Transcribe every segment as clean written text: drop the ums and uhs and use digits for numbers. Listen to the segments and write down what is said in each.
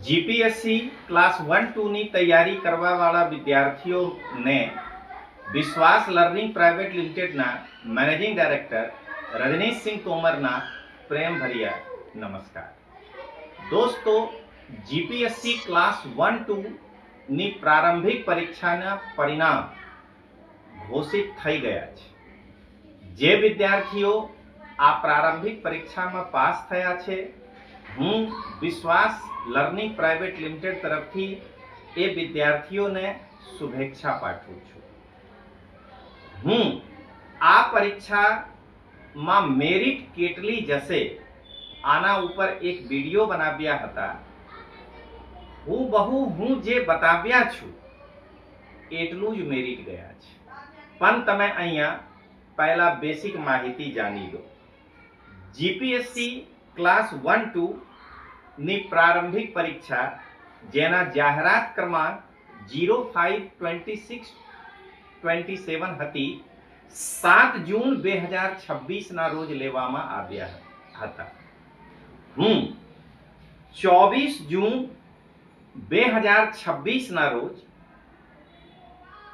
GPSC class 1-2 ની તૈયારી કરવાવાળા વિદ્યાર્થીઓને વિશ્વાસ લર્નિંગ પ્રાઇવેટ લિમિટેડના મેનેજિંગ ડાયરેક્ટર રજનીશસિંહ તોમરના પ્રેમભર્યા નમસ્કાર. દોસ્તો, જીપીએસસી ક્લાસ 1-2 ની પ્રારંભિક પરીક્ષાના પરિણામ ઘોષિત થઈ ગયા છે. જે વિદ્યાર્થીઓ આ પ્રારંભિક પરીક્ષામાં પાસ થયા છે, હું વિશ્વાસ લર્નિંગ પ્રાઇવેટ લિમિટેડ તરફથી એ વિદ્યાર્થીઓને શુભેચ્છા પાઠવું છું. હું આ પરીક્ષામાં મેરિટ કેટલી જશે આના ઉપર એક વિડીયો બનાવ્યા હતા. હું જે બતાવ્યા છું એટલું જ મેરિટ ગયા છે. પણ તમે અહીંયા પહેલા બેસિક માહિતી જાણી લો. જીપીએસસી ક્લાસ 1-2 ની પ્રારંભિક પરીક્ષા જેના જાહેરાત ક્રમાંક 05-26-27 હતી, 7 જૂન 2026 ના રોજ લેવામાં આવ્યા હતા. હું 24 જૂન 2026 ના રોજ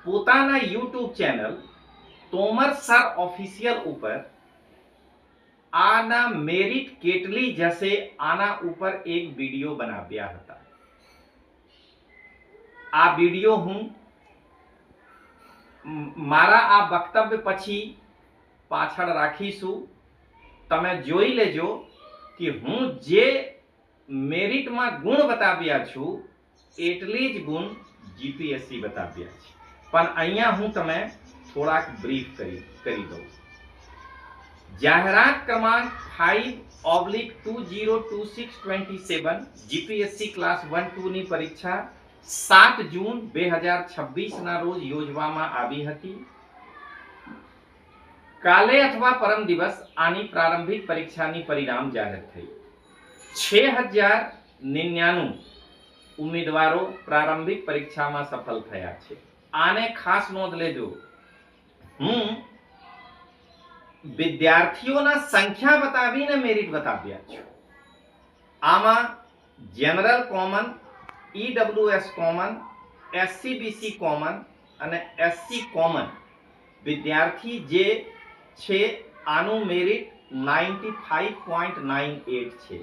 પોતાના YouTube channel Tomar sir official ઉપર આના મેરિટ કેટલી જશે આના ઉપર એક વિડીયો બનાવ્યા હતા. આ વિડીયો હું મારા આ વક્તવ્ય પછી પાછળ રાખીશું. તમે જોઈ લેજો કે હું જે મેરિટમાં ગુણ બતાવ્યા છું એટલી જ ગુણ જીપીએસસી બતાવ્યા છે. પણ અહીંયા હું તમે થોડાક બ્રીફ કરી દઉં. જાહેરાત ક્રમાંક 5/202627 જીપીએસસી ક્લાસ 1-2 ની પરીક્ષા 7 જૂન 2026 ના રોજ યોજવામાં આવી હતી. કાલે અથવા પરમ દિવસ આની પ્રારંભિક પરીક્ષાની પરિણામ જાહેર થઈ. 6099 ઉમેદવારો પ્રારંભિક પરીક્ષામાં સફળ થયા છે. આને ખાસ નોંધ લેજો. હું વિદ્યાર્થીઓના સંખ્યા બતાવીને મેરિટ બતાવ્યા છું. આમાં general common, EWS common, SCBC common અને એસસી કોમન વિદ્યાર્થી જે છે આનું મેરિટ 95.98 છે.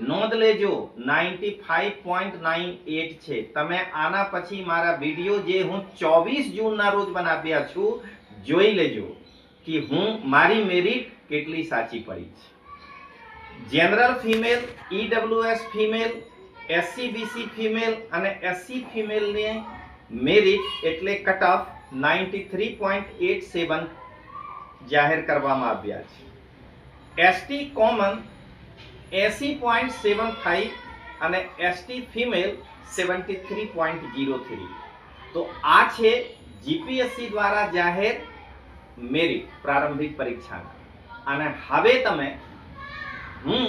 નોંધ લેજો, 95.98 છે. તમે આના પછી મારા વિડીયો જે હું 24 જૂનના રોજ બનાવ્યા છું જોઈ લેજો કે હું મારી મેરિટ કેટલી સાચી પડી છે. General female, EWS female, SCBC female અને એસસી ફિમેલની મેરિટ એટલે કટ ઓફ 93.87 જાહેર કરવામાં આવ્યા છે. એસટી કોમન 80.75 અને એસટી ફિમેલ 73.03. તો આ છે જીપીએસસી દ્વારા જાહેર મેરિટ પ્રારંભિક પરીક્ષાના. અને હવે તમે હું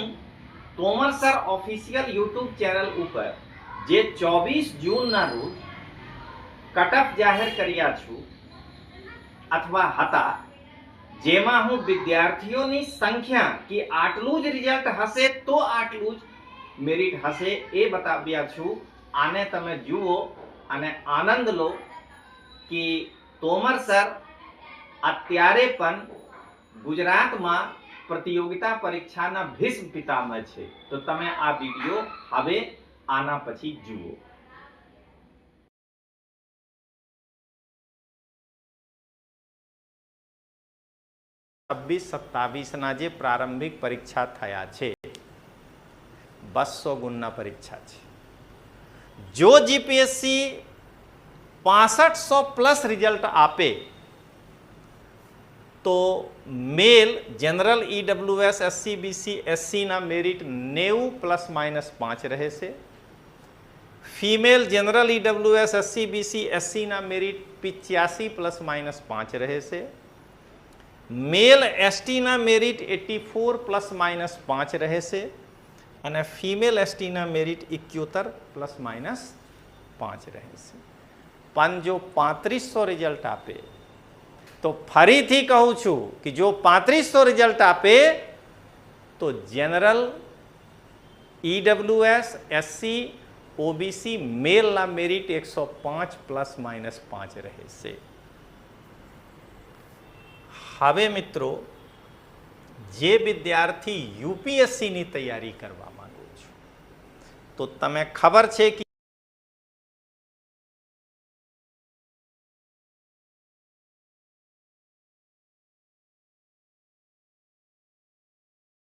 Tomar sir official YouTube channel ઉપર જે 24 જૂનના રોજ કટઓફ જાહેર કર્યા છું અથવા હતા, જેમાં હું વિદ્યાર્થીઓની સંખ્યા કે આટલું જ રિઝલ્ટ હશે તો આટલું જ મેરિટ હશે એ બતાવ્યા છું. આને તમે જુઓ અને આનંદ લો કે તોમર સર અત્યારે પણ ગુજરાતમાં પ્રતિયોગિતા પરીક્ષાના ભીષ્મ પિતામહ છે. તો તમે આ વિડીયો હવે આના પછી જુઓ. 26-27 ના જે પ્રારંભિક પરીક્ષા થયા છે 200 ગુણના પરીક્ષા છે. જો જીપીએસસી 6500 પ્લસ રિઝલ્ટ આપે તો મેલ જનરલ ઈડબ્લ્યુએસ એસસીબીસી એસસીના મેરિટ 90 ±5 રહેશે. ફિમેલ જનરલ ઈડબ્લ્યુએસ એસસીબીસી એસસીના મેરિટ 85 ±5 રહેશે. મેલ એસટીના મેરિટ 84 ±5 રહેશે અને ફિમેલ એસટીના મેરિટ 71 ±5 રહેશે. પણ જો 3500 રિઝલ્ટ આપે તો ફરીથી કહું છું કે જો 3500 રિઝલ્ટ આપે તો જનરલ ईडब्ल्यूएस, एससी ઓબીસી મેલના મેરિટ 105 ±5 રહેશે. હવે મિત્રો, જે વિદ્યાર્થી યુપીએસસીની તૈયારી કરવા માંગો છો, તો તમે ખબર છે કે